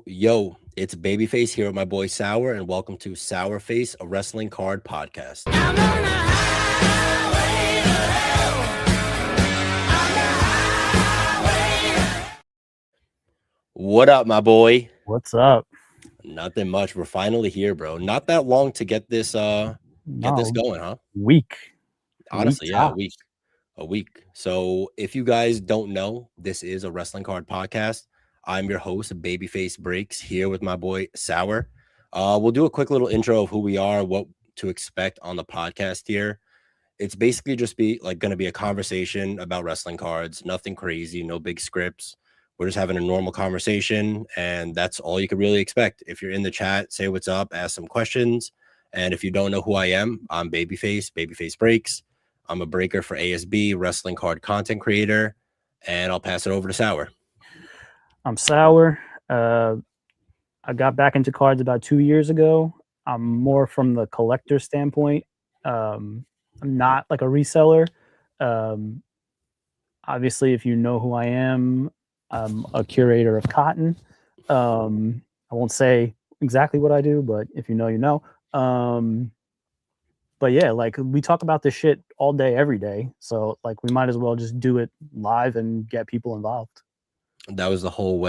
Yo, it's BabyFace here with my boy Sour, and welcome to SourFace, a wrestling card podcast. What up, my boy? What's up? Nothing much. We're finally here, bro. Not that long to get this going, huh? Week. Honestly, yeah, a week. So if you guys don't know, this is a wrestling card podcast. I'm your host, BabyFace Breaks, here with my boy Sour. We'll do a quick little intro of who we are, what to expect on the podcast here. It's basically just going to be a conversation about wrestling cards, nothing crazy, no big scripts. We're just having a normal conversation, and that's all you can really expect. If you're in the chat, say what's up, ask some questions. And if you don't know who I am, I'm BabyFace Breaks. I'm a breaker for ASB, wrestling card content creator, and I'll pass it over to Sour. I'm Sour. I got back into cards about 2 years ago. I'm more from the collector standpoint. I'm not like a reseller. Obviously, if you know who I am, I'm a curator of cotton. I won't say exactly what I do, but if you know, you know. But yeah, like we talk about this shit all day, every day. So like we might as well just do it live and get people involved. That was the whole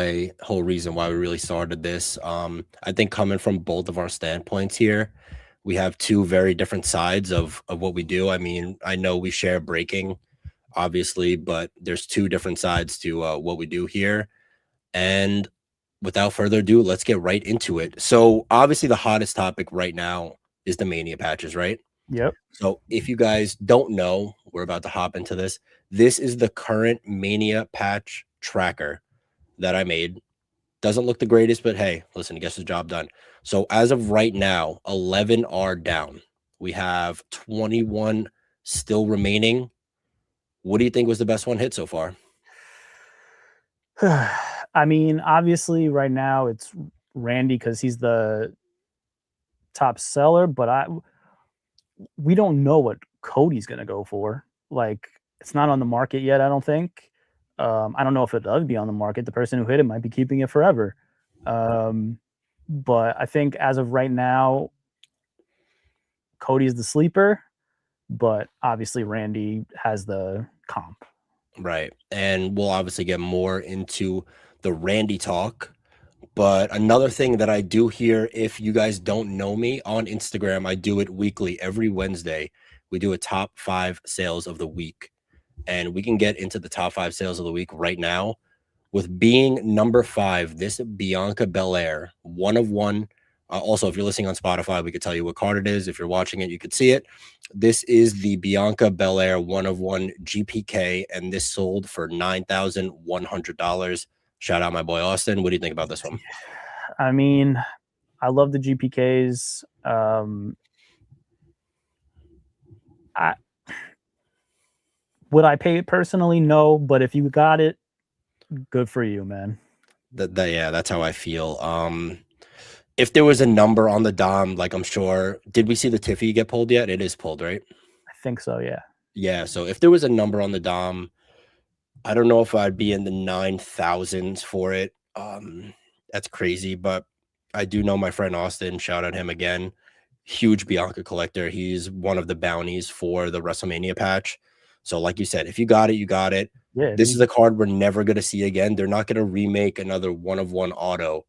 reason why we really started this. I think coming from both of our standpoints here, we have two very different sides of what we do. I mean, I know we share breaking, obviously, but there's two different sides to what we do here. And without further ado, let's get right into it. So obviously the hottest topic right now is the Mania patches, right? Yep. So if you guys don't know We're about to hop into this. This is the current Mania Patch tracker that I made. Doesn't look the greatest, but hey, listen, it gets the job done. So as of right now, 11 are down. We have 21 still remaining. What do you think was the best one hit so far? I mean, obviously, right now it's Randy because he's the top seller, but we don't know what Cody's gonna go for. Like, it's not on the market yet, I don't think. I don't know if it does be on the market. The person who hit it might be keeping it forever. But I think as of right now, Cody's the sleeper, but obviously Randy has the comp. Right. And we'll obviously get more into the Randy talk. But another thing that I do here, if you guys don't know me on Instagram, I do it weekly. Every Wednesday, we do a top 5 sales of the week. And we can get into the top 5 sales of the week right now. With being number 5, this Bianca Belair, 1 of 1. Also, if you're listening on Spotify, we could tell you what card it is. If you're watching it, you could see it. This is the Bianca Belair 1 of 1 GPK, and this sold for $9,100. Shout out my boy Austin. What do you think about this one? I mean, I love the GPKs. Would I pay it personally? No, but if you got it, good for you, man. Yeah, that's how I feel. If there was a number on the Dom, like I'm sure, did we see the Tiffy get pulled yet? It is pulled, right? I think so, yeah. Yeah, so if there was a number on the Dom, I don't know if I'd be in the 9,000s for it. That's crazy, but I do know my friend Austin, shout out him again. Huge Bianca collector. He's one of the bounties for the Wrestlemania patch. So like you said, if you got it, you got it. Yeah, This is a card we're never going to see again. They're not going to remake another 1 of 1 auto.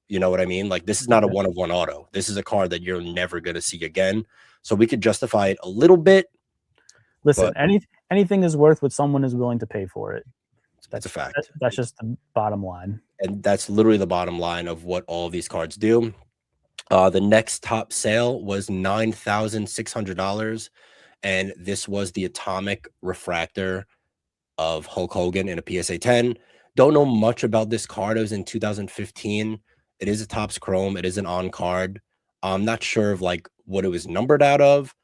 You know what I mean? Like, this is not a 1 of 1 auto. This is a card that you're never going to see again. So we could justify it a little bit. Listen, anything is worth what someone is willing to pay for it. That's a fact. That's just the bottom line. And that's literally the bottom line of what all of these cards do. The next top sale was $9,600. And this was the Atomic Refractor of Hulk Hogan in a PSA 10. Don't know much about this card. It was in 2015. It is a Topps Chrome. It is an on card. I'm not sure of like what it was numbered out of.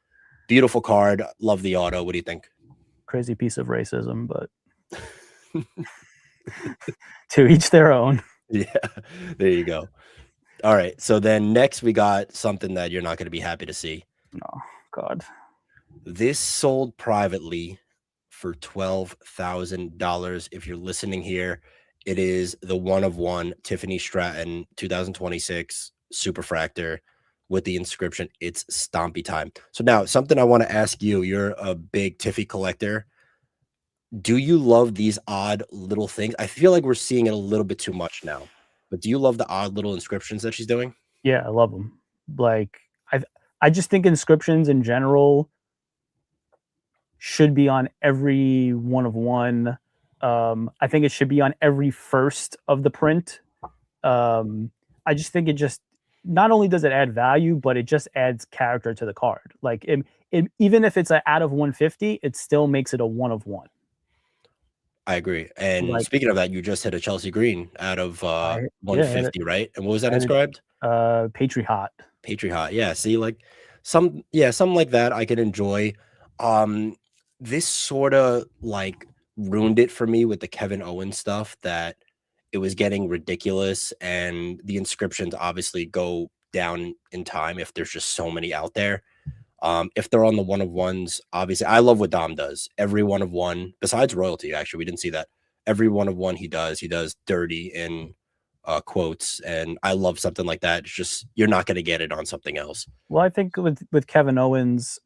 Beautiful card. Love the auto. What do you think? Crazy piece of racism, but to each their own. Yeah, there you go. All right. So then next we got something that you're not going to be happy to see. Oh, God. This sold privately for $12,000. If you're listening here, it is the 1 of 1 Tiffany Stratton 2026 Superfractor with the inscription, "It's Stompy Time." So now something I want to ask you, you're a big Tiffy collector. Do you love these odd little things? I feel like we're seeing it a little bit too much now, but do you love the odd little inscriptions that she's doing? Yeah, I love them. Like, I just think inscriptions in general should be on every 1 of 1. I think it should be on every first of the print. I just think it just not only does it add value, but it just adds character to the card. Like, even if it's an out of 150, it still makes it a 1 of 1. I agree. And Like, speaking of that, you just hit a Chelsea Green out of 150, right? And what was that inscribed? Patriot. Patriot. Yeah. See, like something like that I could enjoy. This sort of like ruined it for me with the Kevin Owens stuff, that it was getting ridiculous, and the inscriptions obviously go down in time if there's just so many out there. If they're on the 1 of 1s, obviously I love what Dom does. Every 1 of 1, besides royalty, actually, we didn't see that. Every 1 of 1 he does dirty in quotes, and I love something like that. It's just, you're not going to get it on something else. Well, I think with Kevin Owens,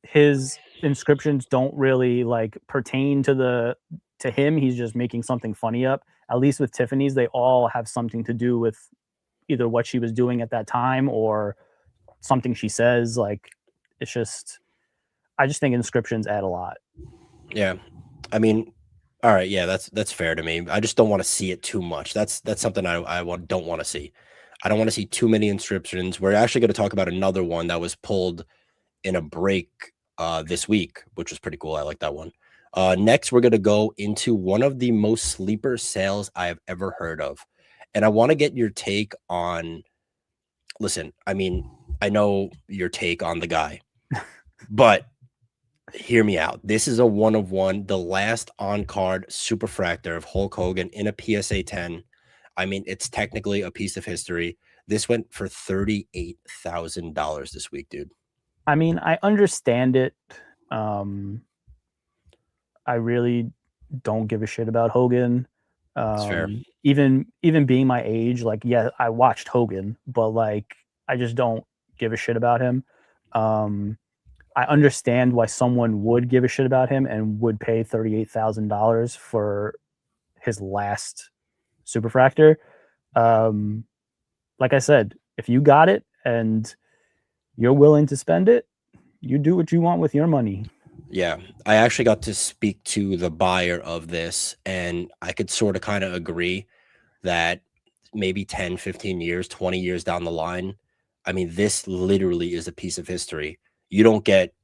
his inscriptions don't really like pertain to him. He's just making something funny up. At least with Tiffany's, they all have something to do with either what she was doing at that time or something she says. Like, it's just, I just think inscriptions add a lot. Yeah. I mean, all right. Yeah, that's fair to me. I just don't want to see it too much. That's something I don't want to see. I don't want to see too many inscriptions. We're actually going to talk about another one that was pulled in a break this week, which was pretty cool. I like that one. Next, we're going to go into one of the most sleeper sales I have ever heard of. And I want to get your take on, listen, I mean, I know your take on the guy, but hear me out. This is a 1-of-1, the last on-card superfractor of Hulk Hogan in a PSA 10. I mean, it's technically a piece of history. This went for $38,000 this week, dude. I mean, I understand it. I really don't give a shit about Hogan. It's fair. Even being my age, like, yeah, I watched Hogan, but like, I just don't give a shit about him. I understand why someone would give a shit about him and would pay $38,000 for his last superfractor. Like I said, if you got it and you're willing to spend it, you do what you want with your money. Yeah, I actually got to speak to the buyer of this, and I could sort of kind of agree that maybe 10, 15 years, 20 years down the line, I mean, this literally is a piece of history. You don't get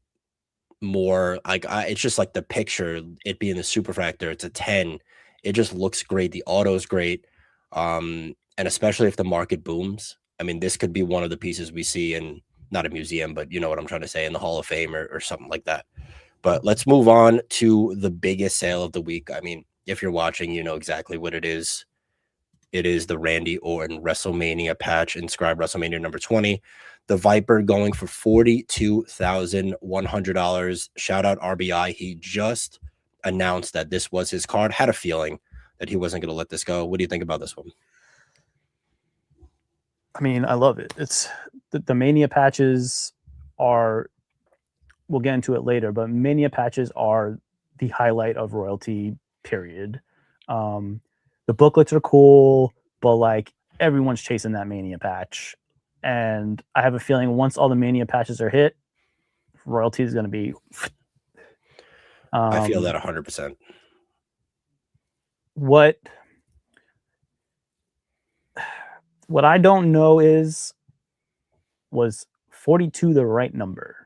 more like it's just like the picture, it being the superfractor, it's a 10. It just looks great. The auto's great. And especially if the market booms, I mean, this could be one of the pieces we see in not a museum, but you know what I'm trying to say, in the Hall of Fame or something like that. But let's move on to the biggest sale of the week. I mean, if you're watching, you know exactly what it is. It is the Randy Orton Wrestlemania patch, inscribed WrestleMania number 20. The Viper going for $42,100. Shout out RBI. He just announced that this was his card. Had a feeling that he wasn't going to let this go. What do you think about this one? I mean, I love it. It's the Mania patches are, we'll get into it later, but Mania patches are the highlight of royalty, period. The booklets are cool, but like everyone's chasing that Mania patch. And I have a feeling once all the Mania patches are hit, royalty is going to be. I feel that 100%. What I don't know was 42 the right number?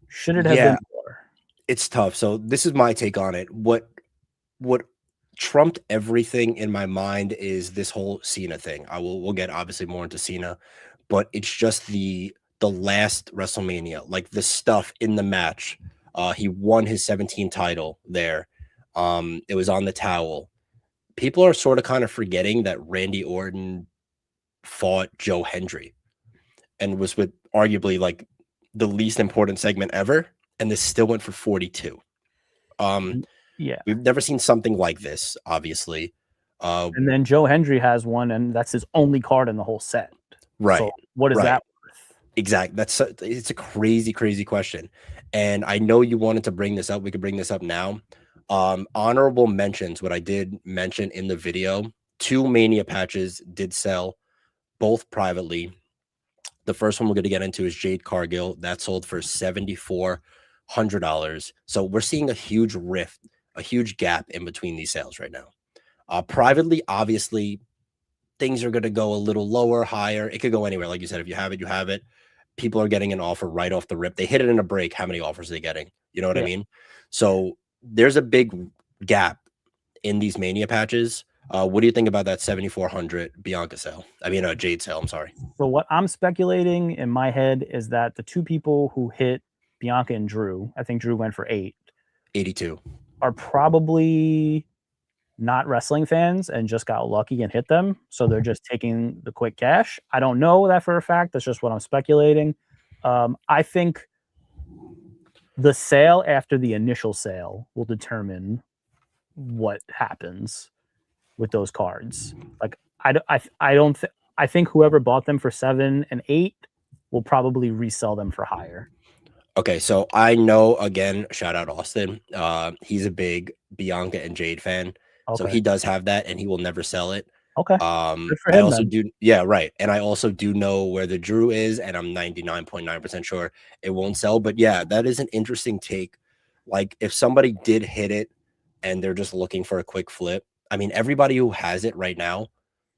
Should it have been more? It's tough. So this is my take on it. What trumped everything in my mind is this whole Cena thing. We'll get obviously more into Cena, but it's just the last WrestleMania, like the stuff in the match. He won his 17 title there. It was on the towel. People are sort of kind of forgetting that Randy Orton fought Joe Hendry and was with arguably like the least important segment ever, and this still went for 42. Yeah, we've never seen something like this, obviously. And then Joe Hendry has one, and that's his only card in the whole set. Right. So what is that worth? Exactly. It's a crazy, crazy question. And I know you wanted to bring this up. We could bring this up now. Honorable mentions, what I did mention in the video, 2 Mania patches did sell, both privately. The first one we're going to get into is Jade Cargill. That sold for $7,400. So we're seeing a huge rift, a huge gap in between these sales right now. Privately, obviously, things are going to go a little lower, higher. It could go anywhere. Like you said, if you have it, you have it. People are getting an offer right off the rip. They hit it in a break. How many offers are they getting? You know what I mean? So there's a big gap in these Mania patches. What do you think about that 7,400 Bianca sale? I mean, Jade sale. I'm sorry. So what I'm speculating in my head is that the 2 people who hit Bianca and Drew, I think Drew went for 82, are probably not wrestling fans and just got lucky and hit them. So they're just taking the quick cash. I don't know that for a fact. That's just what I'm speculating. I think the sale after the initial sale will determine what happens with those cards. Like I think whoever bought them for 7 and 8 will probably resell them for higher. Okay, so I know, again, shout out Austin. He's a big Bianca and Jade fan. Okay. So he does have that and he will never sell it. Okay. Good for him, I also do, yeah, right. And I also do know where the Drew is, and I'm 99.9% sure it won't sell. But yeah, that is an interesting take. Like if somebody did hit it and they're just looking for a quick flip, I mean, everybody who has it right now,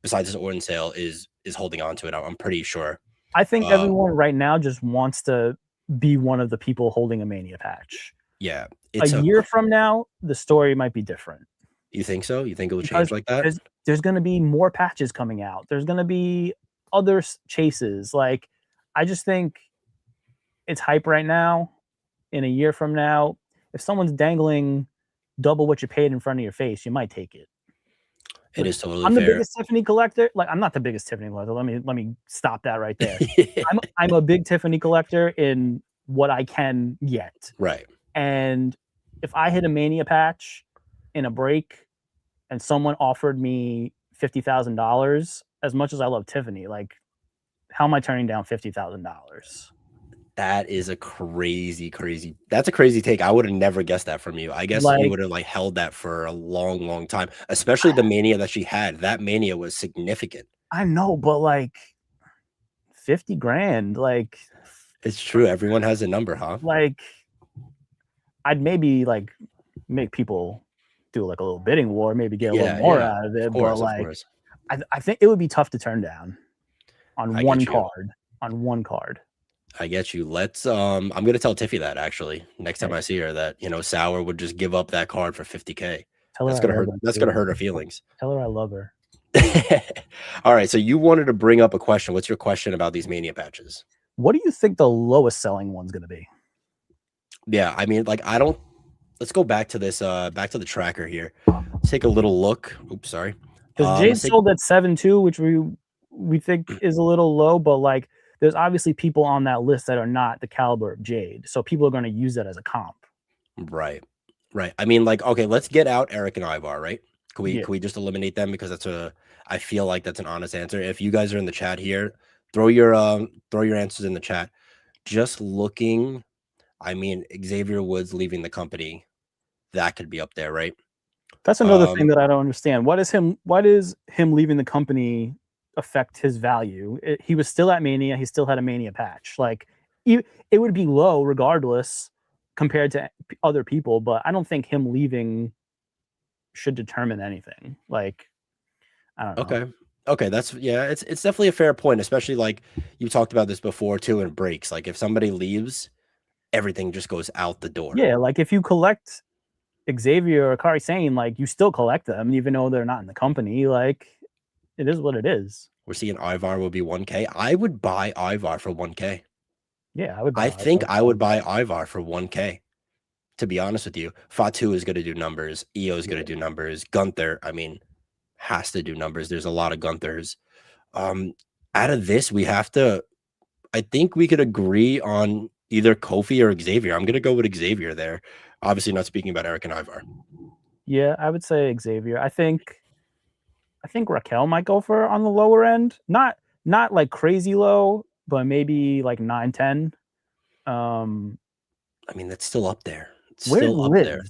besides this Orton sale, is holding on to it. I'm pretty sure. I think everyone right now just wants to be one of the people holding a Mania patch. Yeah. A year from now, the story might be different. You think so? You think it will change like that? There's going to be more patches coming out. There's going to be other chases. Like, I just think it's hype right now. In a year from now, if someone's dangling double what you paid in front of your face, you might take it. It is totally I'm fair. the biggest Tiffany collector. Like, I'm not the biggest Tiffany collector. Let me stop that right there. I'm a big Tiffany collector in what I can get. Right. And if I hit a Mania patch in a break and someone offered me $50,000, as much as I love Tiffany, like, how am I turning down $50,000? That is a crazy that's a crazy take. I would have never guessed that from you. I guess you would have like held that for a long time, especially the Mania that she had. That Mania was significant. I know, but like $50,000, like, it's true. Everyone has a number, huh? Like, I'd maybe like make people do like a little bidding war, maybe get a little more out of it. Of course, but like, I think it would be tough to turn down on one card. On one card. I get you. Let's I'm gonna tell Tiffy that actually next time I see her that, you know, Sour would just give up that card for $50,000. That's gonna hurt her feelings. Tell her I love her. All right, so you wanted to bring up a question. What's your question about these Mania patches? What do you think the lowest selling one's gonna be? Yeah, I mean, like, let's go back to this back to the tracker here. Let's take a little look. Oops, sorry. Because Jade sold at 7.2, which we think is a little low, but like, there's obviously people on that list that are not the caliber of Jade. So people are going to use that as a comp. Right. I mean, like, okay, let's get out Eric and Ivar, right? Can we just eliminate them? Because I feel like that's an honest answer. If you guys are in the chat here, throw your answers in the chat. Just looking, I mean, Xavier Woods leaving the company, that could be up there, right? That's another thing that I don't understand. Why does him leaving the company affect his value? He was still at Mania. He still had a Mania patch. Like, it would be low regardless compared to other people, but I don't think him leaving should determine anything. Like, I don't know. Okay, that's it's definitely a fair point, especially like you talked about this before too in breaks. Like, if somebody leaves, everything just goes out the door. Yeah, like if you collect Xavier or Kari Sane, like, you still collect them even though they're not in the company. Like, it is what it is. We're seeing Ivar will be 1K. I would buy Ivar for 1K. Yeah, I would. I think I would buy Ivar for 1K. To be honest with you, Fatu is going to do numbers. Io is going to do numbers. Gunther, I mean, has to do numbers. There's a lot of Gunthers. Out of this, we have to. I think we could agree on either Kofi or Xavier. I'm going to go with Xavier there. Obviously, not speaking about Eric and Ivar. Yeah, I would say Xavier. I think Raquel might go for on the lower end. Not like crazy low, but maybe like 9-10. I mean, that's still up there. It's where still up Liz? there.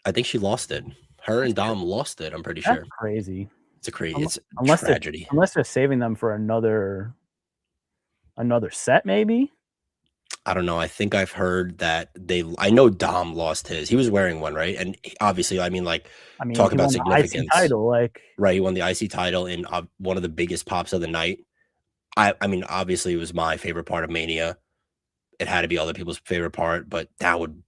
I think she lost it. Her and Dom lost it. I'm pretty sure. That's crazy. It's a crazy. It's a tragedy. Unless they're saving them for another set, maybe. I don't know. I think I've heard that I know Dom lost his. He was wearing one, right? And obviously, I mean, talk about significance. IC title, right? He won the IC title in one of the biggest pops of the night. I mean, obviously, it was my favorite part of Mania. It had to be other people's favorite part, but that would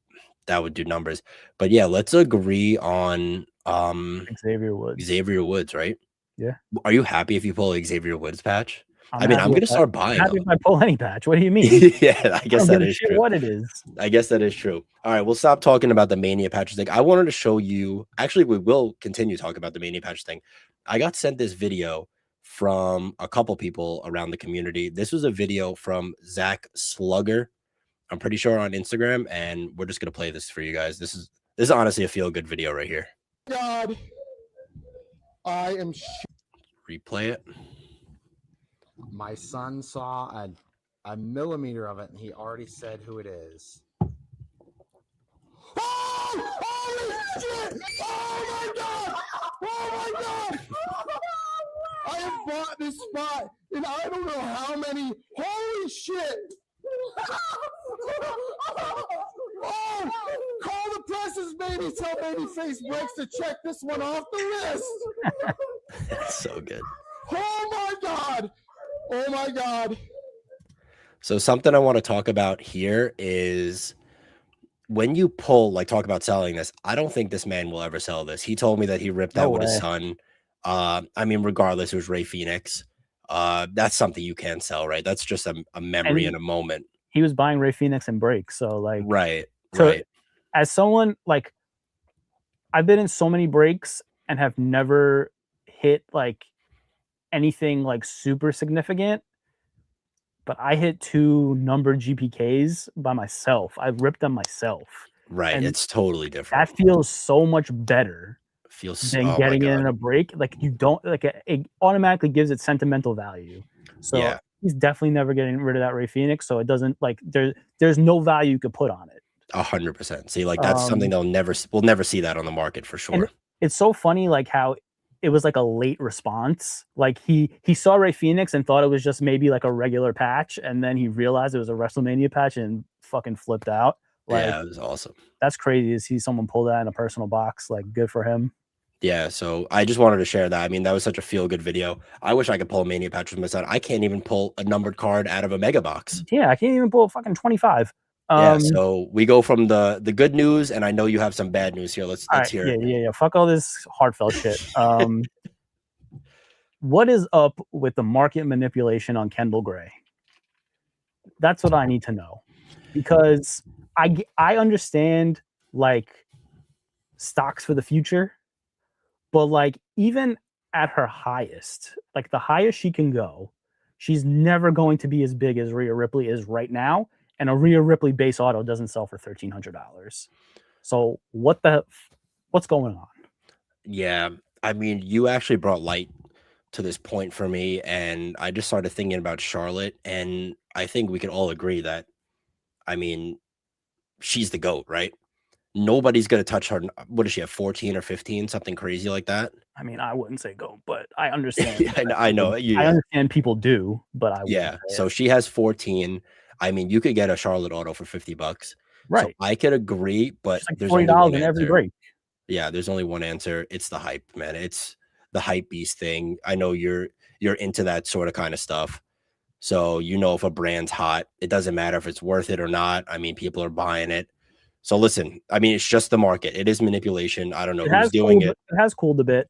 do numbers. But yeah, let's agree on Xavier Woods. Xavier Woods, right? Yeah. Are you happy if you pull a Xavier Woods patch? I'm going to start buying. I'm happy if I pull any patch. What do you mean? Yeah, I guess that is true. What it is. I guess that is true. All right, we'll stop talking about the Mania patch thing. I wanted to show you. Actually, we will continue talking about the Mania patch thing. I got sent this video from a couple people around the community. This was a video from Zach Slugger. I'm pretty sure on Instagram, and we're just gonna play this for you guys. This is honestly a feel-good video right here. God, I am. Replay it. My son saw a millimeter of it, and he already said who it is. Oh! Holy shit! Oh my god! Oh my god! I have bought this spot, and I don't know how many. Holy shit! Oh! Call the presses, baby. Tell BabyFace Breaks to check this one off the list. That's so good. Oh my god! Oh my god! So something I want to talk about here is when you talk about selling this, I don't think this man will ever sell this. He told me that he ripped that with his son. I mean, regardless, it was Ray Phoenix. That's something you can't sell, right? That's just a memory and a moment. He was buying Ray Phoenix and breaks. So like, right. As someone like, I've been in so many breaks and have never hit like anything like super significant, but I hit 2 numbered GPKs by myself. I ripped them myself. Right. And it's totally different. That feels so much better than getting it in a break. Like you don't like it automatically gives it sentimental value. So he's definitely never getting rid of that Ray Phoenix. So it doesn't like there's no value you could put on it. 100%. See, like that's something we'll never see that on the market for sure. It's so funny, like how it was like a late response. Like he saw Ray Phoenix and thought it was just maybe like a regular patch, and then he realized it was a WrestleMania patch and fucking flipped out. Like, yeah, it was awesome. That's crazy to see someone pull that in a personal box. Like, good for him. Yeah, so I just wanted to share that. I mean, that was such a feel-good video. I wish I could pull a Mania patch with my son. I can't even pull a numbered card out of a mega box. Yeah, I can't even pull a fucking 25. Yeah, so we go from the good news, and I know you have some bad news here. Let's hear it. Yeah. Fuck all this heartfelt shit. What is up with the market manipulation on Kendall Gray? That's what I need to know, because I understand like stocks for the future, but like even at her highest, like the highest she can go, she's never going to be as big as Rhea Ripley is right now. And a Rhea Ripley base auto doesn't sell for $1,300. So what's going on? Yeah, I mean, you actually brought light to this point for me, and I just started thinking about Charlotte, and I think we can all agree that, I mean, she's the GOAT, right? Nobody's gonna touch her. What does she have? 14 or 15, something crazy like that. I mean, I wouldn't say GOAT, but I understand. I know. I understand people do, but I wouldn't say so she has 14. I mean, you could get a Charlotte auto for $50, right? So I could agree, but like there's $40 in every break. Yeah, there's only one answer. It's the hype, man. It's the hype beast thing. I know you're into that sort of kind of stuff. So if a brand's hot, it doesn't matter if it's worth it or not. I mean, people are buying it. So listen, I mean, it's just the market. It is manipulation. I don't know who's doing it. It has cooled a bit.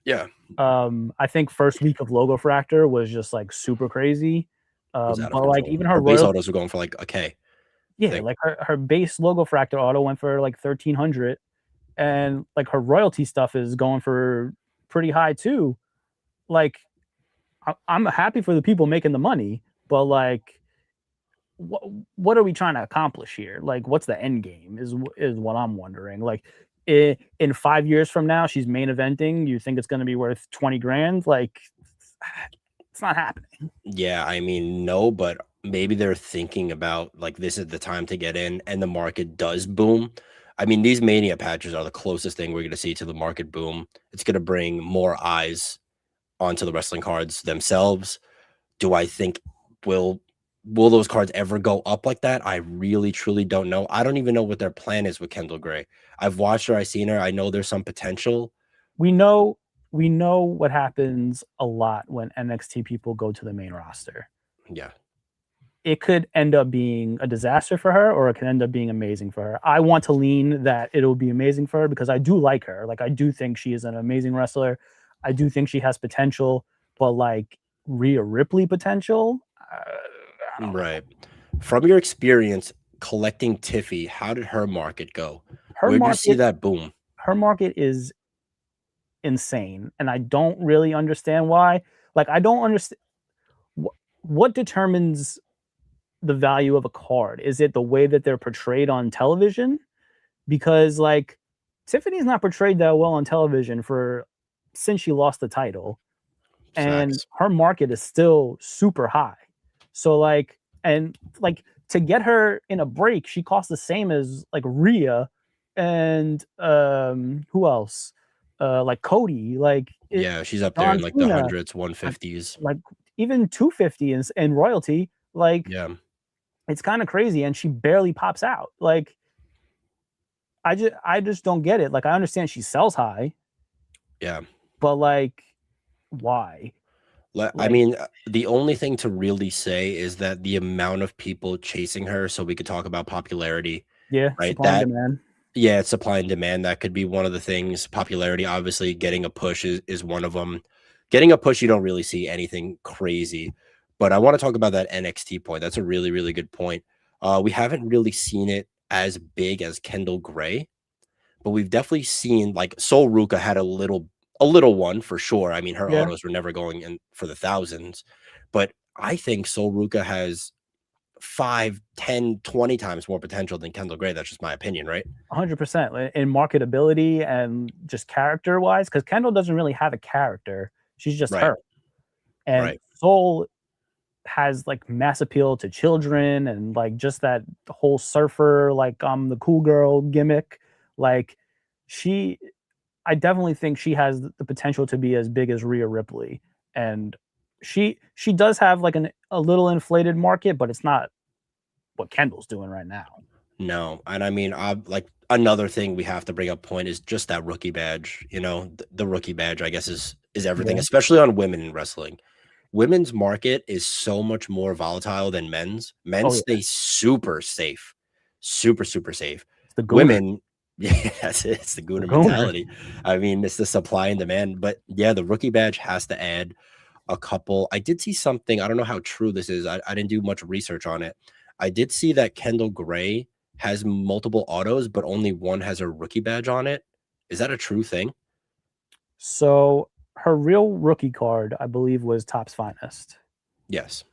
Yeah. I think first week of Logo Fractor was just like super crazy. But like even her base autos were going for like a K. Yeah, like her base Logo Fractor auto went for like 1,300, and like her royalty stuff is going for pretty high too. Like I'm happy for the people making the money, but like what are we trying to accomplish here? Like what's the end game is what I'm wondering. Like in 5 years from now, she's main eventing. You think it's going to be worth 20 grand? Like it's not happening. Yeah, I mean, no, but maybe they're thinking about like this is the time to get in, and the market does boom. I mean, these Mania patches are the closest thing we're going to see to the market boom. It's going to bring more eyes onto the wrestling cards themselves. Do I think will those cards ever go up like that? I really, truly don't know. I don't even know what their plan is with Kendall Gray. I've watched her. I've seen her. I know there's some potential. We know what happens a lot when NXT people go to the main roster. Yeah. It could end up being a disaster for her, or it could end up being amazing for her. I want to lean that it'll be amazing for her because I do like her. Like I do think she is an amazing wrestler. I do think she has potential, but like Rhea Ripley potential, right. From your experience collecting Tiffy, how did her market go? Where did you see that boom? Her market is insane, and I don't really understand why. Like I don't understand what determines the value of a card. Is it the way that they're portrayed on television? Because like Tiffany's not portrayed that well on television since she lost the title. And her market is still super high. So like, and like to get her in a break, she costs the same as like Rhea and who else? Like Cody, like she's up there in like the hundreds, 150s, like even 250 in royalty. Like it's kind of crazy, and she barely pops out. Like I just don't get it. Like I understand she sells high, yeah, but like why? I mean, the only thing to really say is that the amount of people chasing her, so we could talk about popularity, yeah, right? supply and demand. Yeah, it's supply and demand. That could be one of the things. Popularity, obviously, getting a push is one of them. Getting a push, you don't really see anything crazy. But I want to talk about that NXT point. That's a really, really good point. We haven't really seen it as big as Kendall Gray, but we've definitely seen like Sol Ruka had a little one for sure. I mean, her Yeah, autos were never going in for the thousands, but I think Sol Ruka has 5, 10, 20 times more potential than Kendall Gray. That's just my opinion, right? 100% in marketability and just character wise, because Kendall doesn't really have a character. She's just Right. her. And Right. Soul has like mass appeal to children and like just that whole surfer, like the cool girl gimmick. Like I definitely think she has the potential to be as big as Rhea Ripley. And she does have like a little inflated market, but it's not what Kendall's doing right now. No, and I mean, like another thing we have to bring up point is just that rookie badge. You know, the rookie badge, I guess, is everything, especially on women in wrestling. Women's market is so much more volatile than men's. Men stay super safe, super safe. It's the women, yeah, that's it. It's the gooner gooner. mentality. I mean, it's the supply and demand. But yeah, the rookie badge has to add a couple. I did see something. I don't know how true this is. I didn't do much research on it. I did see that Kendall Gray has multiple autos, but only one has a rookie badge on it. Is that a true thing? So her real rookie card, I believe, was Top's Finest. Yes.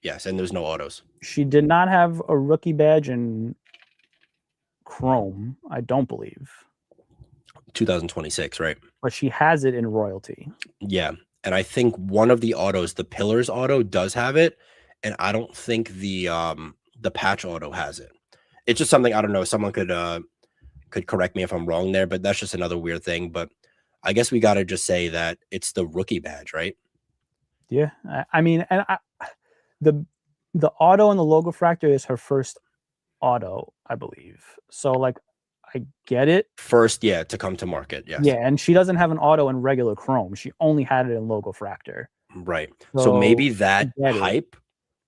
Yes, and there's no autos. She did not have a rookie badge in Chrome, I don't believe. 2026, right? But she has it in Royalty. Yeah, and I think one of the autos, the Pillars auto, does have it, and I don't think the Patch auto has it. It's just something, I don't know, someone could correct me if I'm wrong there, but that's just another weird thing. But I guess we got to just say that it's the rookie badge, right? Yeah, I mean, and the auto and the logo fractor is her first auto, I believe. So like, I get it. First, yeah, to come to market, yes. Yeah, and she doesn't have an auto in regular Chrome. She only had it in logo fractor. Right. So maybe that hype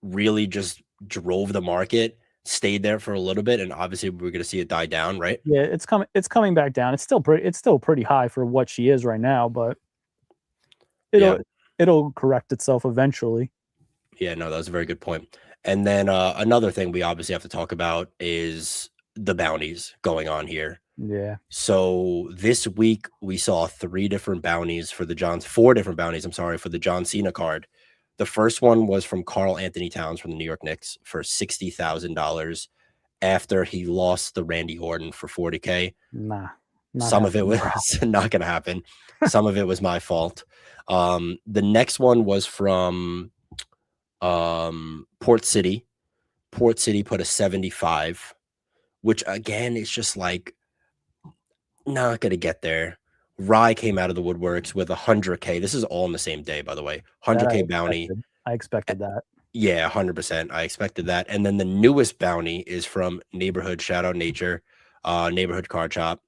really just drove the market, stayed there for a little bit, and obviously we're going to see it die down, right? Yeah, it's coming back down. It's still pretty high for what she is right now, but it'll correct itself eventually. Yeah, no, that was a very good point. And then another thing we obviously have to talk about is the bounties going on here. Yeah. So this week we saw 4 different bounties, I'm sorry, for the John Cena card. The first one was from Karl Anthony Towns from the New York Knicks for $60,000 after he lost the Randy Orton for $40K. Nah. Some of it was not going to happen. Some of it was my fault. The next one was from Port City. Port City put a 75, which again is just like not going to get there. Rye came out of the woodworks with 100K. This is all in the same day, by the way. 100K bounty. I expected that. Yeah, 100%. I expected that. And then the newest bounty is from Neighborhood, shout out Nature, Neighborhood Card Shop.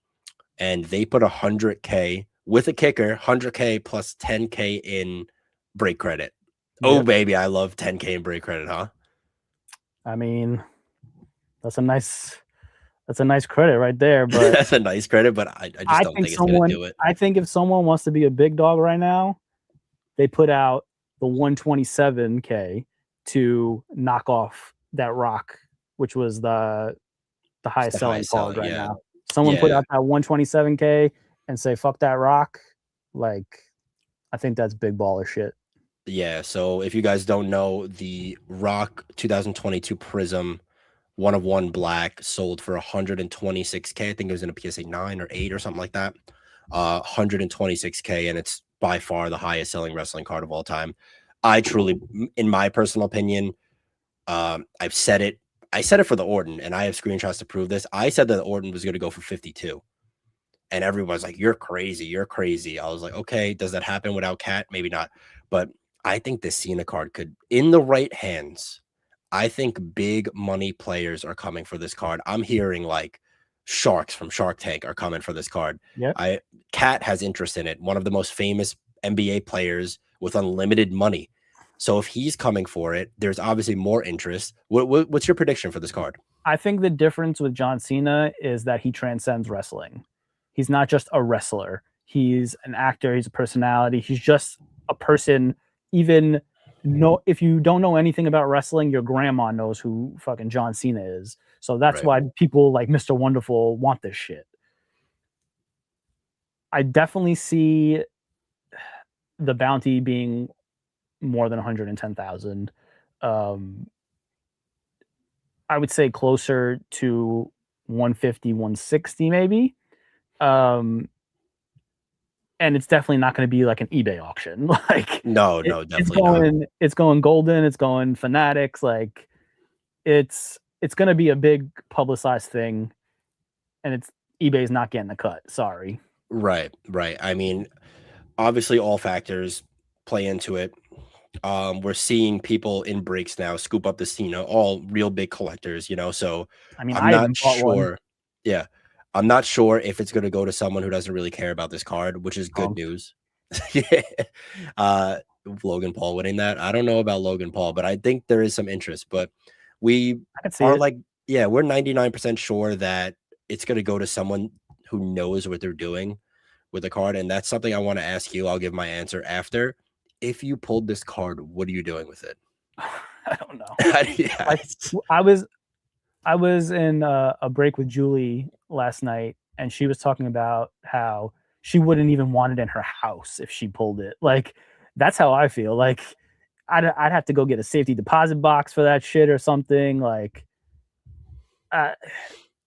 And they put 100K with a kicker, 100K plus 10K in break credit. Yep. Oh, baby, I love 10K in break credit, huh? I mean, that's a nice credit right there. But that's a nice credit, but I just don't think it's going to do it. I think if someone wants to be a big dog right now, they put out the 127K to knock off that Rock, which was the highest selling card right now. Someone put out that 127K and say, fuck that Rock. Like, I think that's big baller shit. Yeah, so if you guys don't know, the Rock 2022 Prism 1 of 1 black sold for 126K. I think it was in a PSA 9 or 8 or something like that. 126K, and it's by far the highest selling wrestling card of all time. I truly, in my personal opinion, I've said it. I said it for the Orton, and I have screenshots to prove this. I said that Orton was going to go for 52. And everyone's like, you're crazy. You're crazy. I was like, okay, does that happen without Cat? Maybe not. But I think the Cena card could, in the right hands, I think big money players are coming for this card. I'm hearing like sharks from Shark Tank are coming for this card. Yeah. Cat has interest in it. One of the most famous NBA players with unlimited money. So if he's coming for it, there's obviously more interest. What's your prediction for this card? I think the difference with John Cena is that he transcends wrestling. He's not just a wrestler. He's an actor. He's a personality. He's just a person. Even if you don't know anything about wrestling, your grandma knows who fucking John Cena is. So that's why people like Mr. Wonderful want this shit. I definitely see the bounty being more than 110,000. I would say closer to 150, 160 maybe. And it's definitely not going to be like an eBay auction. Like no, definitely not. It's going golden. It's going fanatics. Like it's going to be a big publicized thing, and eBay's not getting the cut. Sorry. Right. I mean, obviously all factors play into it. We're seeing people in breaks now scoop up the Cena, all real big collectors, so I mean, I'm not sure. Yeah. I'm not sure if it's going to go to someone who doesn't really care about this card, which is good news. Yeah. Logan Paul winning that. I don't know about Logan Paul, but I think there is some interest, but we are like, we're 99% sure that it's going to go to someone who knows what they're doing with the card. And that's something I want to ask you. I'll give my answer after. If you pulled this card, what are you doing with it? I don't know. I was in a break with Julie last night, and she was talking about how she wouldn't even want it in her house if she pulled it. Like, that's how I feel. Like, I'd have to go get a safety deposit box for that shit or something. Like,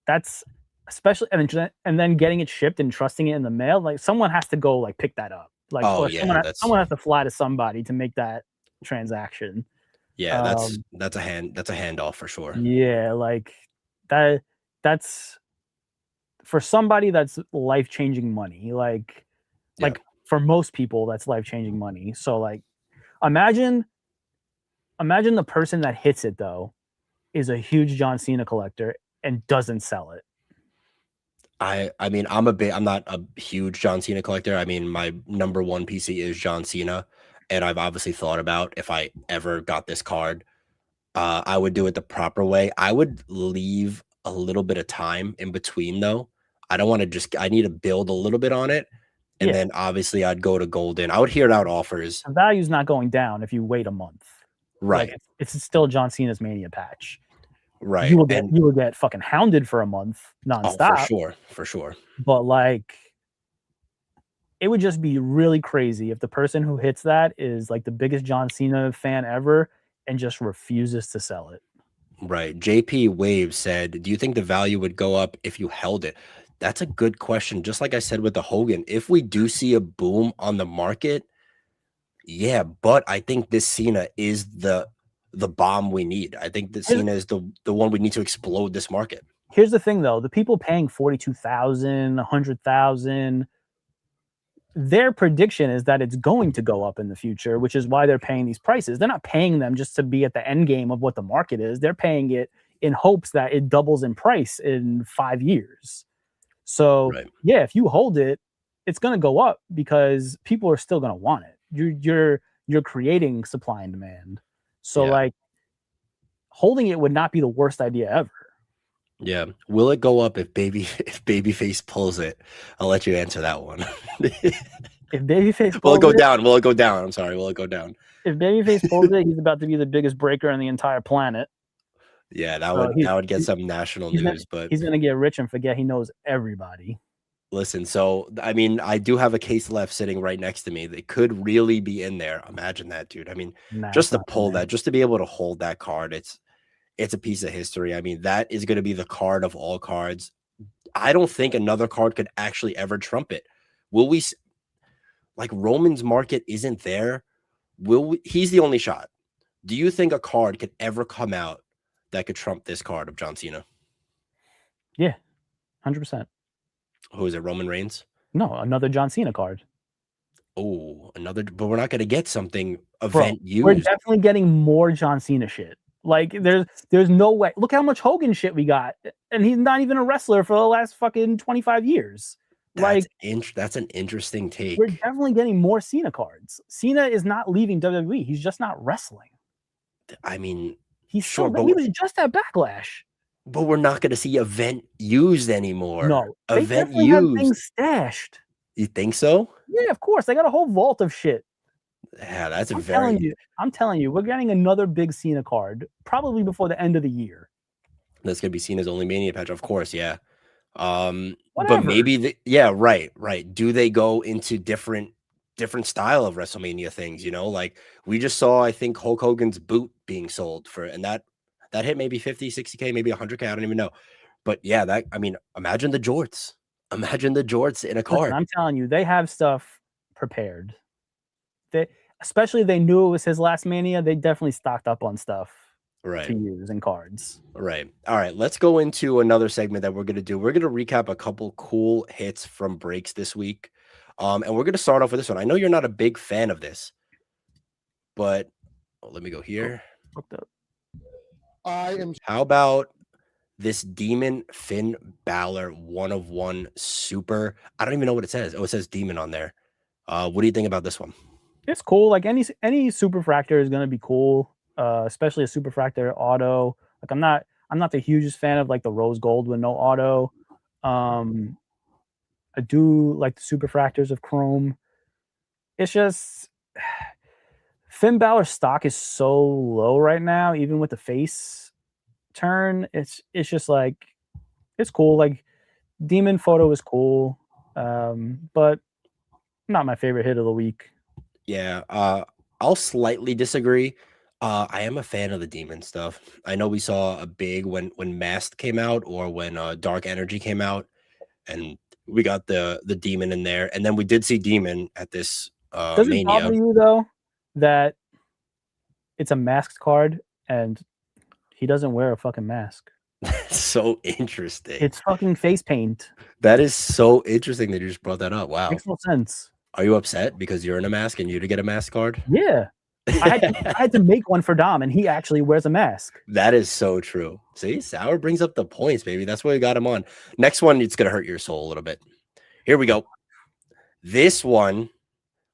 that's especially, and then getting it shipped and trusting it in the mail. Like, someone has to go like pick that up. Like, someone has to fly to somebody to make that transaction. Yeah, that's a handoff for sure. Yeah, like that's for somebody that's life-changing money. Like for most people, that's life-changing money. So like imagine the person that hits it though is a huge John Cena collector and doesn't sell it. I mean, I'm not a huge John Cena collector. I mean, my number one PC is John Cena, and I've obviously thought about if I ever got this card, I would do it the proper way. I would leave a little bit of time in between though. I don't want to I need to build a little bit on it. And then obviously I'd go to golden. I would hear out offers. The value's not going down if you wait a month. Right. Like, it's still John Cena's Mania Patch. Right. You will get fucking hounded for a month nonstop. Oh, for sure. But like, it would just be really crazy if the person who hits that is like the biggest John Cena fan ever and just refuses to sell it. Right. JP Wave said, do you think the value would go up if you held it? That's a good question. Just like I said with the Hogan, if we do see a boom on the market, yeah, but I think this Cena is the bomb we need. I think that Cena is the one we need to explode this market. Here's the thing though, the people paying 42,000, 100,000, their prediction is that it's going to go up in the future, which is why they're paying these prices. They're not paying them just to be at the end game of what the market is. They're paying it in hopes that it doubles in price in 5 years. So yeah, if you hold it, it's going to go up because people are still going to want it. You're creating supply and demand. So like holding it would not be the worst idea ever. Yeah. Will it go up if Babyface pulls it? I'll let you answer that one. If Babyface will it go down? Will it go down? I'm sorry. Will it go down? If Babyface pulls it, he's about to be the biggest breaker on the entire planet. Yeah, that would get some national news, but he's gonna get rich and forget he knows everybody. Listen, so I mean, I do have a case left sitting right next to me that could really be in there. Imagine that, dude. I mean, just to pull that, just to be able to hold that card, it's a piece of history. I mean, that is going to be the card of all cards. I don't think another card could actually ever trump it. Will we? Like Roman's market isn't there. He's the only shot. Do you think a card could ever come out that could trump this card of John Cena? Yeah, 100%. Who is it? Roman Reigns? No, another John Cena card. Oh, another, but we're not going to get something event used. We're definitely getting more John Cena shit. Like there's no way. Look how much Hogan shit we got, and he's not even a wrestler for the last fucking 25 years. Like, that's an interesting take. we're definitely getting more Cena cards. Cena is not leaving WWE. He's just not wrestling. I mean, He's sure, still, he was just at Backlash. but we're not going to see event used anymore. No, they event definitely have used. things stashed. You think so? Yeah, of course. They got a whole vault of shit. Yeah, that's I'm telling you, we're getting another big Cena card probably before the end of the year. That's gonna be Cena's only Mania patch, of course. Yeah. Whatever. But maybe right. Do they go into different style of WrestleMania things? You know, like we just saw, I think Hulk Hogan's boot being sold for, and that hit maybe 50, 60K, maybe 100K. I don't even know. But yeah, imagine the jorts. Imagine the jorts in a card. Listen, I'm telling you, they have stuff prepared. Especially they knew it was his last Mania. They definitely stocked up on stuff to use in cards. Right. All right. Let's go into another segment that we're going to do. We're going to recap a couple cool hits from breaks this week. And we're going to start off with this one. I know you're not a big fan of this, but let me go here. How about this Demon Finn Balor 1-of-1 super? I don't even know what it says. Oh, it says Demon on there. What do you think about this one? It's cool. Like any superfractor is going to be cool, especially a superfractor auto. Like I'm not the hugest fan of like the rose gold with no auto. I do like the superfractors of chrome. It's just Finn Balor's stock is so low right now, even with the face turn. It's just like, it's cool. Like Demon photo is cool, but not my favorite hit of the week. Yeah, I'll slightly disagree. I am a fan of the Demon stuff. I know we saw a big when Masked came out, or when Dark Energy came out, and we got the Demon in there, and then we did see Demon at this Does it bother you though that it's a masked card and he doesn't wear a fucking mask? So interesting. It's fucking face paint. That is so interesting that you just brought that up. Wow. Makes no sense. Are you upset because you're in a mask and you to get a mask card? Yeah. I had to make one for Dom, and he actually wears a mask. That is so true. See, Sour brings up the points, baby. That's why we got him on. Next one, it's going to hurt your soul a little bit. Here we go. This one,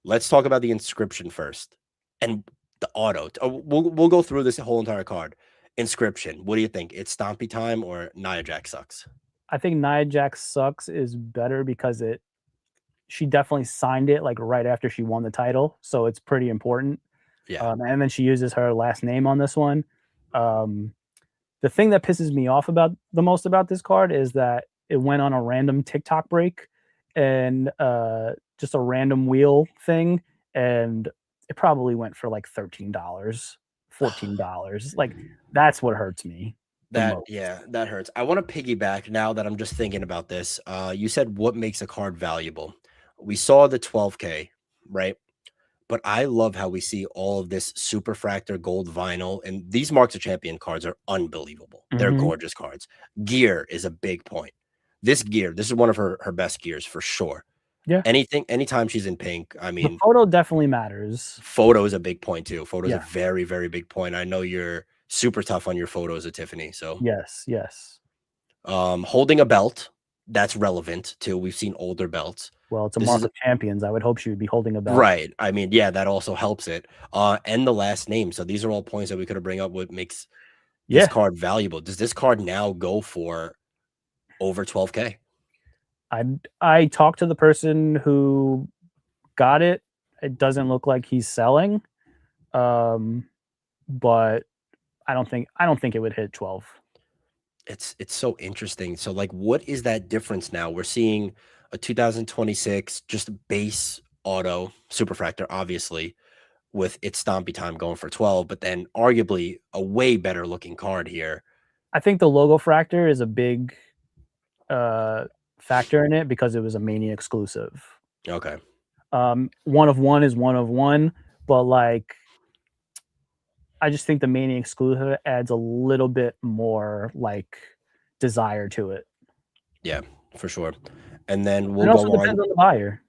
let's talk about the inscription first. And the auto. We'll go through this whole entire card. Inscription. What do you think? It's Stompy Time or Nia Jax sucks? I think Nia Jax sucks is better because she definitely signed it like right after she won the title. So it's pretty important. Yeah. And then she uses her last name on this one. The thing that pisses me off the most about this card is that it went on a random TikTok break and just a random wheel thing. And it probably went for like $13, $14. Like that's what hurts me. That hurts. I want to piggyback now that I'm just thinking about this. You said what makes a card valuable. We saw the 12K, right? But I love how we see all of this Superfractor gold vinyl, and these Marks of Champion cards are unbelievable. They're gorgeous cards. Gear is a big point. This is one of her best gears for sure. Yeah. Anytime she's in pink, I mean, the photo definitely matters. Photo is a big point too. Photo is a very, very big point. I know you're super tough on your photos of Tiffany. So yes. Holding a belt, that's relevant too. We've seen older belts. Well, it's a Mark of Champions. I would hope she would be holding a belt. Right. I mean, yeah, that also helps it. And the last name. So these are all points that we could bring up what makes this card valuable. Does this card now go for over 12K? I talked to the person who got it. It doesn't look like he's selling. But I don't think it would hit 12. It's so interesting. So like, what is that difference now? We're seeing a 2026 just base auto Superfractor, obviously, with its Stompy Time going for 12, but then arguably a way better looking card here. I think the logo fractor is a big factor in it because it was a Mania exclusive. Okay. 1-of-1 is 1-of-1, but like I just think the Mania exclusive adds a little bit more like desire to it. Yeah, for sure. And then we'll go on. Depends on the buyer.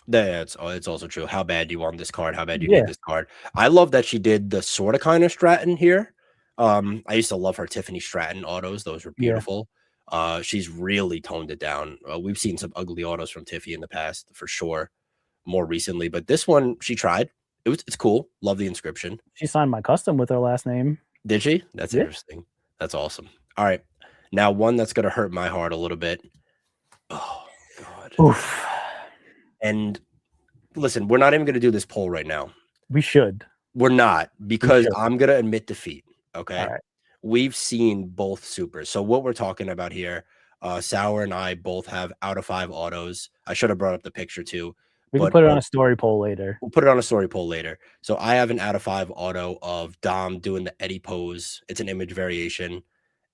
Yeah, it's also true. How bad do you want this card? How bad do you need this card? I love that she did the sort of kind of Stratton here. I used to love her Tiffany Stratton autos. Those were beautiful. She's really toned it down. We've seen some ugly autos from Tiffy in the past, for sure, more recently. But this one, she tried. It's cool. Love the inscription. She signed my custom with her last name. Did she? That's interesting. That's awesome. All right. Now, one that's going to hurt my heart a little bit. Oh, God. Oof. And listen, we're not even going to do this poll right now. We should. We're not, because I'm going to admit defeat. Okay. All right. We've seen both supers. So what we're talking about here, Sour and I both have out of 5 autos. I should have brought up the picture too. We can put it on a story poll later. We'll put it on a story poll later. So I have an out of 5 auto of Dom doing the Eddie pose. It's an image variation.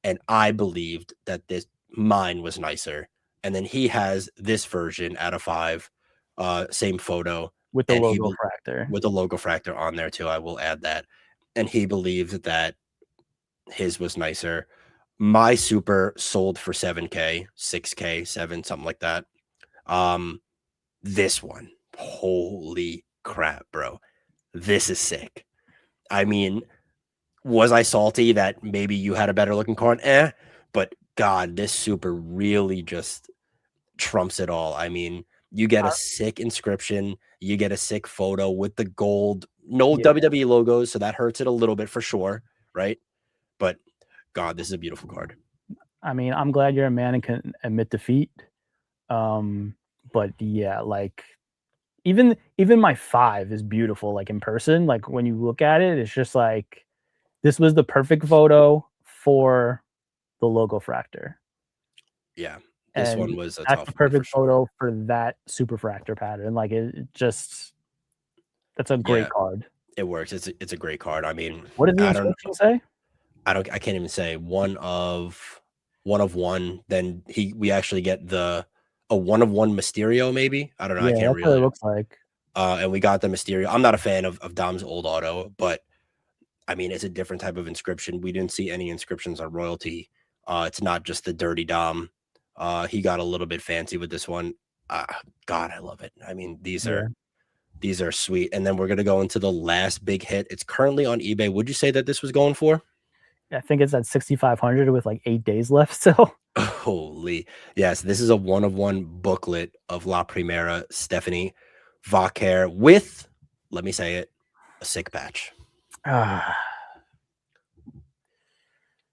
And I believed that mine was nicer. And then he has this version out of 5, same photo. With the logo fractor. With the logo fractor on there too. I will add that. And he believed that his was nicer. My super sold for 7K, 6K, 7, something like that. This one, holy crap, bro. This is sick. I mean, was I salty that maybe you had a better looking card? But God, this super really just trumps it all. I mean, you get a sick inscription, you get a sick photo with the gold, no WWE logos, so that hurts it a little bit for sure, right? But God, this is a beautiful card. I mean, I'm glad you're a man and can admit defeat. But yeah, like even my 5 is beautiful. Like in person, like when you look at it, it's just like this was the perfect photo for the logo fractor. Yeah, this one was that's the perfect photo for that super fractor pattern. Like that's a great card. It works. It's a great card. I mean, what does the inscription say? I can't even say one of one. Then we actually get a 1 of 1 Mysterio, maybe. I don't know. Yeah, I can't really. What it looks like. And we got the Mysterio. I'm not a fan of Dom's old auto, but I mean, it's a different type of inscription. We didn't see any inscriptions on royalty. It's not just the dirty Dom. He got a little bit fancy with this one. God, I love it. I mean, these are sweet. And then we're gonna go into the last big hit. It's currently on eBay. Would you say that this was going for? I think it's at 6,500 with like 8 days left still. Holy. Yes, this is a 1 of 1 booklet of La Primera Stephanie Vacquer with, let me say it, a sick patch.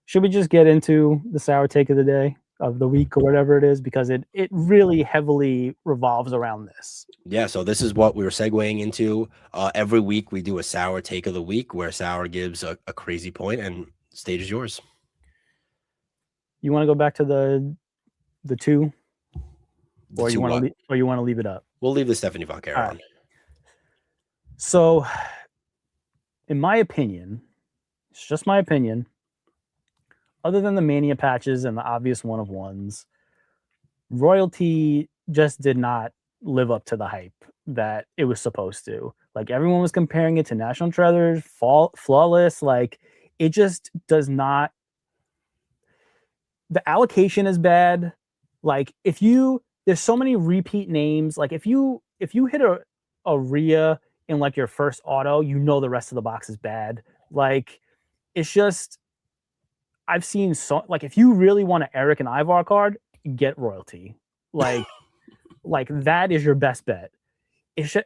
Should we just get into the sour take of the day, of the week, or whatever it is? Because it really heavily revolves around this. Yeah, so this is what we were segueing into. Every week we do a sour take of the week where Sour gives a crazy point, and stage is yours. You want to go back to the 2, or you want to leave it up? We'll leave the Stephanie Vacquer on. So, in my opinion, it's just my opinion. Other than the Mania patches and the obvious 1 of 1s, royalty just did not live up to the hype that it was supposed to. Like everyone was comparing it to National Treasures, Flawless. Like it just does not. The allocation is bad. Like there's so many repeat names. Like if you hit a Rhea in like your first auto, the rest of the box is bad. Like it's just, I've seen like if you really want an Eric and Ivar card, get royalty. Like like that is your best bet.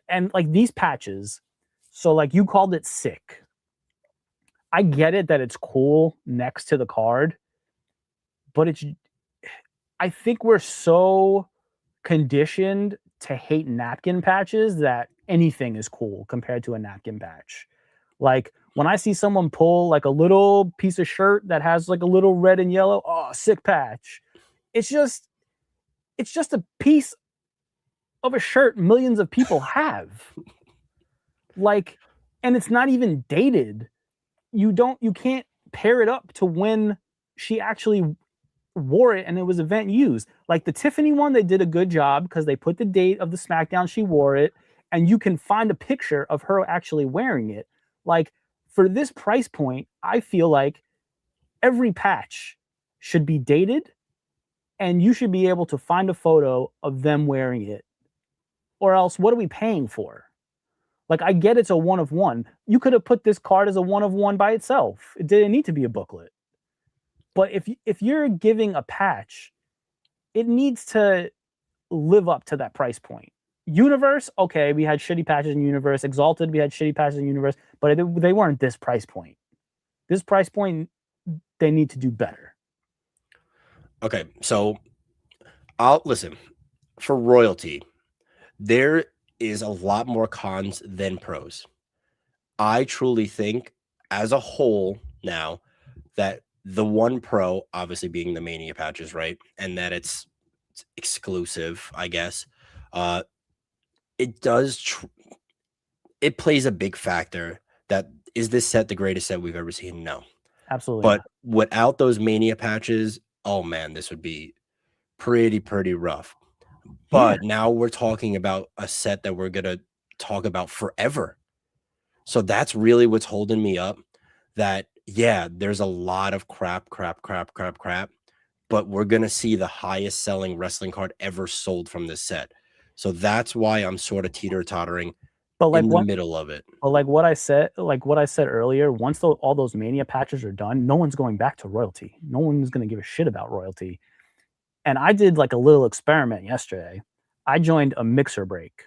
And like these patches, so like you called it sick. I get it that it's cool next to the card, but I think we're so conditioned to hate napkin patches that anything is cool compared to a napkin patch. Like when I see someone pull like a little piece of shirt that has like a little red and yellow, sick patch. It's just a piece of a shirt millions of people have. Like, and it's not even dated. You can't pair it up to when she actually wore it and it was event used. Like the Tiffany one, they did a good job because they put the date of the SmackDown she wore it, and you can find a picture of her actually wearing it. Like for this price point, I feel like every patch should be dated and you should be able to find a photo of them wearing it. Or else what are we paying for? Like I get it's a 1 of 1. You could have put this card as a 1 of 1 by itself. It didn't need to be a booklet. But if you're giving a patch, it needs to live up to that price point. Universe, okay, we had shitty patches in Universe. Exalted, we had shitty patches in Universe, but they weren't this price point. This price point, they need to do better. Okay, so I'll listen. For royalty, there is a lot more cons than pros. I truly think, as a whole, now that the one pro, obviously being the Mania patches, right, and that it's exclusive, I guess, it does. It plays a big factor. That is this set the greatest set we've ever seen? No, Absolutely. but without those Mania patches, oh man, this would be pretty rough. But now we're talking about a set that we're gonna talk about forever. So that's really what's holding me up. That yeah, there's a lot of crap, but we're gonna see the highest selling wrestling card ever sold from this set. So that's why I'm sort of teeter-tottering in the middle of it. But like what I said earlier, once all those Mania patches are done, no one's going back to royalty. No one's gonna give a shit about royalty. And I did like a little experiment yesterday. I joined a mixer break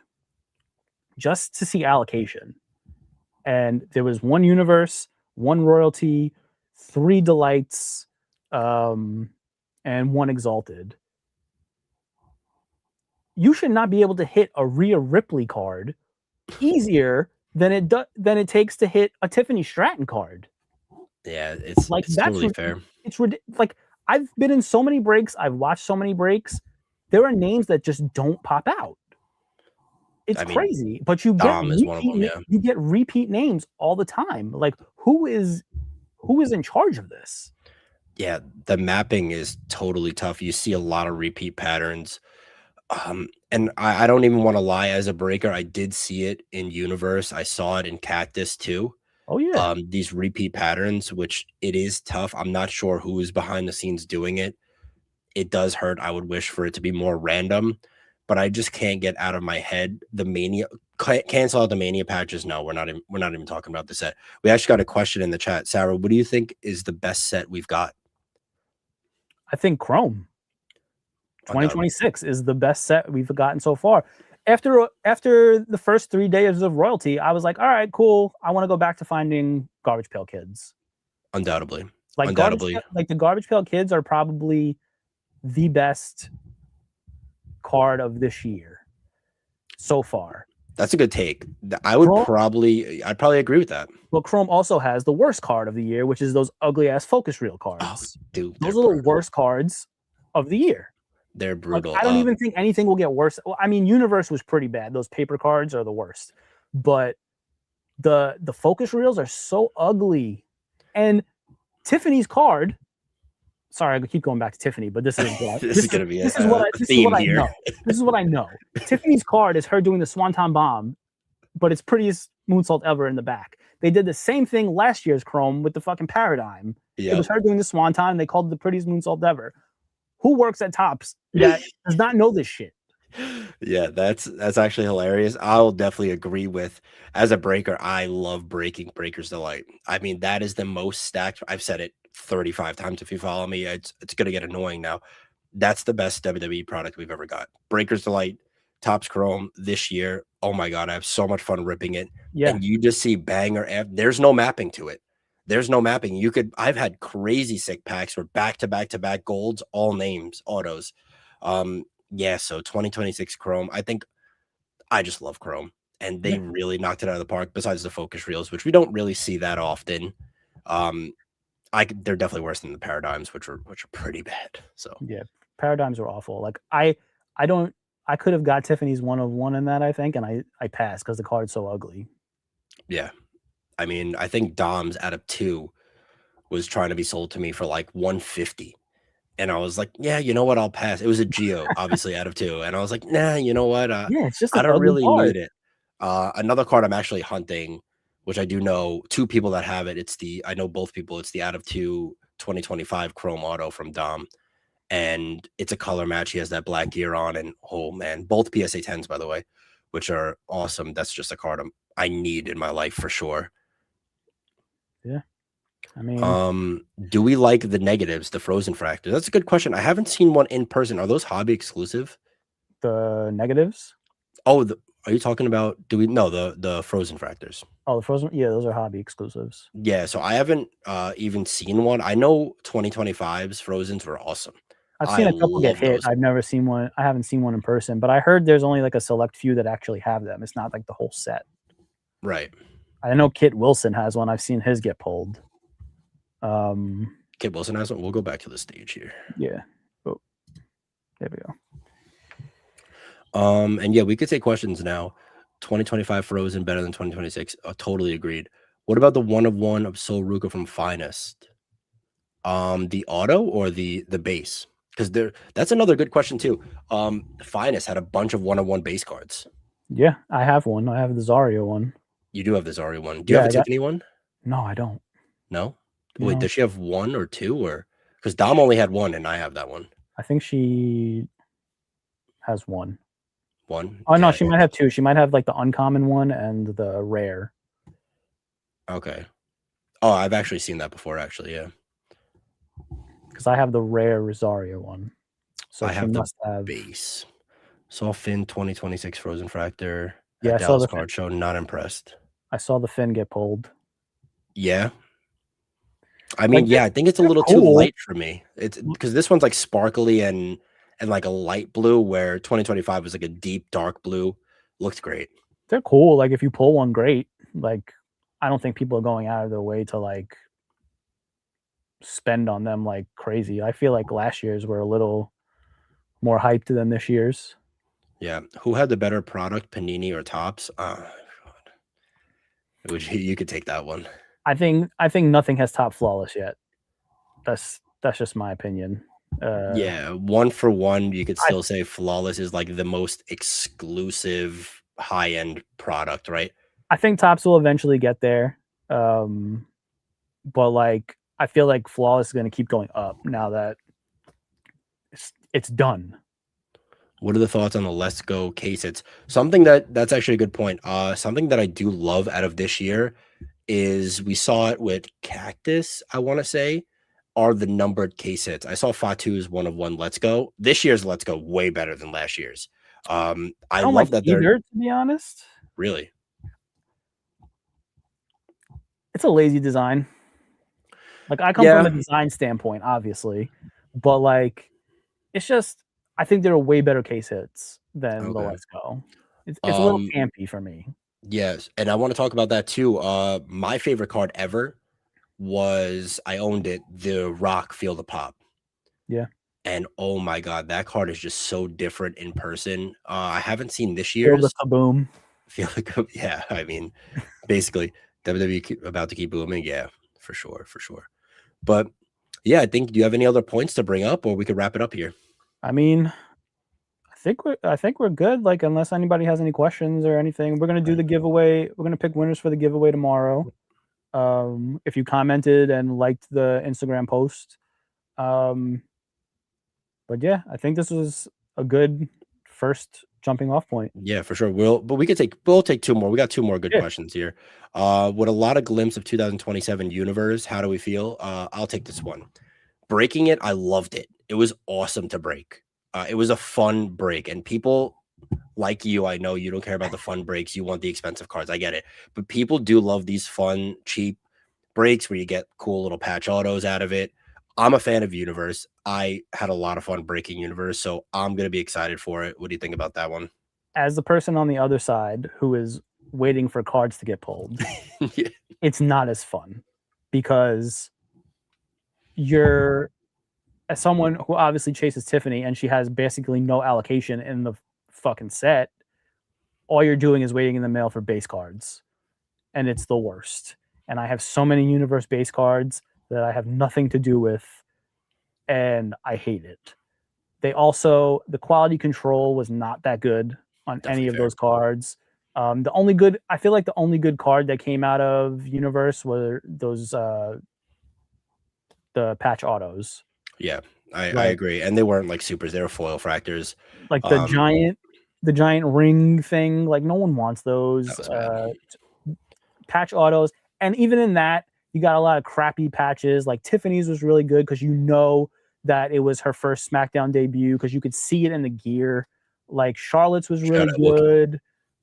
just to see allocation. And there was one Universe, one Royalty, 3 Delights, and 1 Exalted. You should not be able to hit a Rhea Ripley card easier than it takes to hit a Tiffany Stratton card. Yeah, it's like it's totally fair. It's like I've been in so many breaks. I've watched so many breaks. There are names that just don't pop out. It's crazy, but you get you get repeat names all the time. Like who is in charge of this? Yeah, the mapping is totally tough. You see a lot of repeat patterns. And I don't even want to lie, as a breaker, I did see it in Universe. I saw it in Cactus too. Oh yeah. These repeat patterns, which it is tough. I'm not sure who is behind the scenes doing it. It does hurt. I would wish for it to be more random, but I just can't get out of my head the Mania. Cancel out the Mania patches. No, we're not even talking about the set. We actually got a question in the chat. Sarah, what do you think is the best set we've got? I think Chrome 2026 is the best set we've gotten so far. After the first 3 days of royalty, I was like, all right, cool. I want to go back to finding Garbage Pail Kids. Undoubtedly. Like the Garbage Pail Kids are probably the best card of this year so far. That's a good take. I'd probably agree with that. Well, Chrome also has the worst card of the year, which is those ugly ass focus reel cards. Oh, dude, those are the worst cards of the year. They're brutal. Like, I don't even think anything will get worse. Well, I mean, Universe was pretty bad. Those paper cards are the worst. But the focus reels are so ugly. And Tiffany's card. Sorry, I keep going back to Tiffany, but this is what this is going to be a theme here. This is what I know. Tiffany's card is her doing the Swanton Bomb, but it's prettiest moonsault ever in the back. They did the same thing last year's Chrome with the fucking Paradigm. It was her doing the Swanton, and they called it the prettiest moonsault ever. Who works at Topps that does not know this shit? Yeah, that's actually hilarious. I'll definitely agree with, as a breaker, I love breaking Breaker's Delight. I mean, that is the most stacked. I've said it 35 times. If you follow me, it's going to get annoying now. That's the best WWE product we've ever got. Breaker's Delight, Topps Chrome this year. Oh my God, I have so much fun ripping it. Yeah. And you just see banger. There's no mapping to it. There's no mapping. I've had crazy sick packs where back to back golds, all names, autos. Yeah, so 2026 Chrome. I think I just love Chrome, and they really knocked it out of the park. Besides the focus reels, which we don't really see that often. They're definitely worse than the Paradigms, which are pretty bad. So yeah, Paradigms are awful. Like I could have got Tiffany's 1 of 1 in that, I think, and I passed because the card's so ugly. Yeah. I mean, I think Dom's out of 2 was trying to be sold to me for like 150. And I was like, yeah, you know what? I'll pass. It was a Geo, obviously, out of 2. And I was like, nah, you know what? It's just I don't really need it. Another card I'm actually hunting, which I do know 2 people that have it. I know both people. It's the out of 2 2025 Chrome Auto from Dom. And it's a color match. He has that black gear on. And oh, man, both PSA 10s, by the way, which are awesome. That's just a card I need in my life for sure. Yeah. I mean, Do we like the negatives, the frozen fractors? That's a good question. I haven't seen one in person. Are those hobby exclusive? the negatives. Oh, are you talking about? Do we know the frozen fractors? Oh, the frozen. Yeah, those are hobby exclusives. Yeah, so I haven't even seen one. I know 2025's Frozens were awesome. I've seen a couple get love hit. those. I've never seen one. I haven't seen one in person, but I heard there's only like a select few that actually have them. It's not like the whole set. Right. I know Kit Wilson has one. I've seen his get pulled. Kit Wilson has one. We'll go back to the stage here. Yeah. Oh, there we go. And yeah, we could take questions now. 2025 Frozen better than 2026. Totally agreed. What about the 1/1 of Sol Ruka from Finest? The auto or the base? Because that's another good question too. Finest had a bunch of 1/1 base cards. Yeah, I have one. I have the Zario one. You do have the Zarya one. Do you have a Tiffany one? No, I don't. No? Wait, does she have one or two? Or because Dom only had one and I have that one. I think she has one. One? Oh, no, she might have two. She might have like the uncommon one and the rare. Okay. Oh, I've actually seen that before, actually, yeah. Because I have the rare Rosario one. So I have the have base. Saw Finn 2026 Frozen Fractor. Yeah, at I saw Dallas the card show. Not impressed. I saw the Finn get pulled. Yeah. I mean, like, I think it's a little too light for me. It's because this one's like sparkly and like a light blue, where 2025 was like a deep dark blue. Looked great. They're cool. Like if you pull one, great. Like I don't think people are going out of their way to like spend on them like crazy. I feel like last year's were a little more hyped than this year's. Yeah. Who had the better product, Panini or Topps? You could take that one. I think nothing has top flawless yet. That's just my opinion. Yeah, 1-for-1, you could still say flawless is like the most exclusive high-end product, right? I think Topps will eventually get there. But like I feel like flawless is going to keep going up now that it's done. What are the thoughts on the Let's Go case hits? Something that's actually a good point. Something that I do love out of this year is we saw it with Cactus, I want to say, are the numbered case hits. I saw Fatu's 1/1 Let's Go. This year's Let's Go way better than last year's. I love like that either, to be honest. Really? It's a lazy design. Like I come from a design standpoint, obviously, but like it's just I think there are way better case hits than the Let's Go. It's a little campy for me. Yes, and I want to talk about that too. My favorite card ever was, I owned it, the Rock Feel the Pop. Yeah. And oh my god, that card is just so different in person. I haven't seen this year's. Feel the kaboom. Feel the yeah, I mean, basically WWE about to keep booming. Yeah, for sure. But yeah, I think, do you have any other points to bring up, or we could wrap it up here? I mean, I think we're good. Like, unless anybody has any questions or anything, we're gonna do the giveaway. We're gonna pick winners for the giveaway tomorrow. If you commented and liked the Instagram post. But yeah, I think this was a good first jumping off point. Yeah, for sure. We'll take two more. We got two more good questions here. With a lot of glimpse of 2027 universe, how do we feel? I'll take this one. Breaking it, I loved it. It was awesome to break. It was a fun break, and people like you, I know you don't care about the fun breaks. You want the expensive cards. I get it. But people do love these fun, cheap breaks where you get cool little patch autos out of it. I'm a fan of Universe. I had a lot of fun breaking Universe, so I'm going to be excited for it. What do you think about that one? As the person on the other side who is waiting for cards to get pulled, yeah. It's not as fun because you're, as someone who obviously chases Tiffany and she has basically no allocation in the fucking set, all you're doing is waiting in the mail for base cards, and it's the worst. And I have so many Universe base cards that I have nothing to do with, and I hate it. They also, the quality control was not that good on any of those cards. I feel like the only good card that came out of Universe were those the patch autos. Yeah, I agree. And they weren't like supers, they were foil fractors. Like the giant ring thing, like no one wants those. Patch autos. And even in that, you got a lot of crappy patches. Like Tiffany's was really good because you know that it was her first SmackDown debut because you could see it in the gear. Like Charlotte's was really good.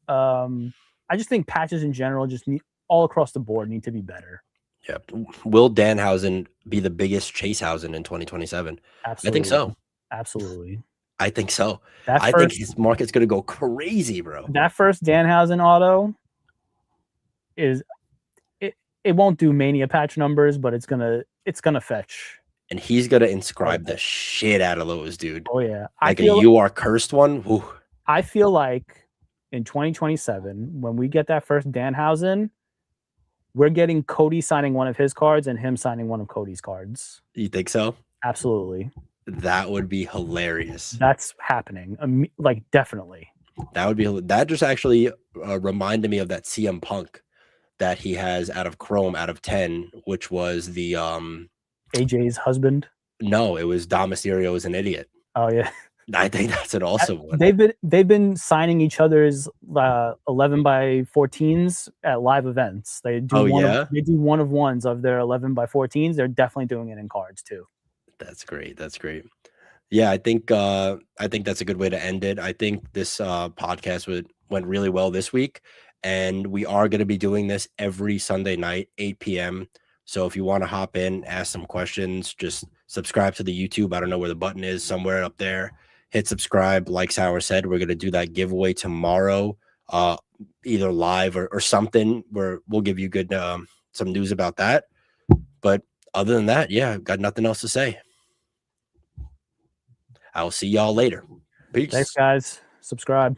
I just think patches in general just need all across the board need to be better. Yeah. Will Danhausen be the biggest Chasehausen in 2027? Absolutely. I think so. Absolutely. I think so. I think his market's going to go crazy, bro. That first Danhausen auto is it won't do Mania Patch numbers, but it's gonna fetch. And he's gonna inscribe the shit out of those, dude. Oh yeah, like a "You Are Cursed" one. Whew. I feel like in 2027, when we get that first Danhausen, we're getting Cody signing one of his cards and him signing one of Cody's cards. You think so? Absolutely. That would be hilarious. That's happening. Like definitely. That would be. That just actually reminded me of that CM Punk that he has out of Chrome out of 10, which was the AJ's husband. No, it was Dom Mysterio is an idiot. Oh yeah, I think that's an awesome one. They've been signing each other's 11x14s at live events. They do they do one of ones of their 11x14s. They're definitely doing it in cards too. That's great. That's great. Yeah, I think that's a good way to end it. I think this podcast went really well this week. And we are going to be doing this every Sunday night, 8 p.m. So if you want to hop in, ask some questions, just subscribe to the YouTube. I don't know where the button is, somewhere up there. Hit subscribe. Like Sour said, we're going to do that giveaway tomorrow, either live or something where we'll give you good some news about that. But other than that, yeah, I've got nothing else to say. I'll see y'all later. Peace. Thanks, guys. Subscribe.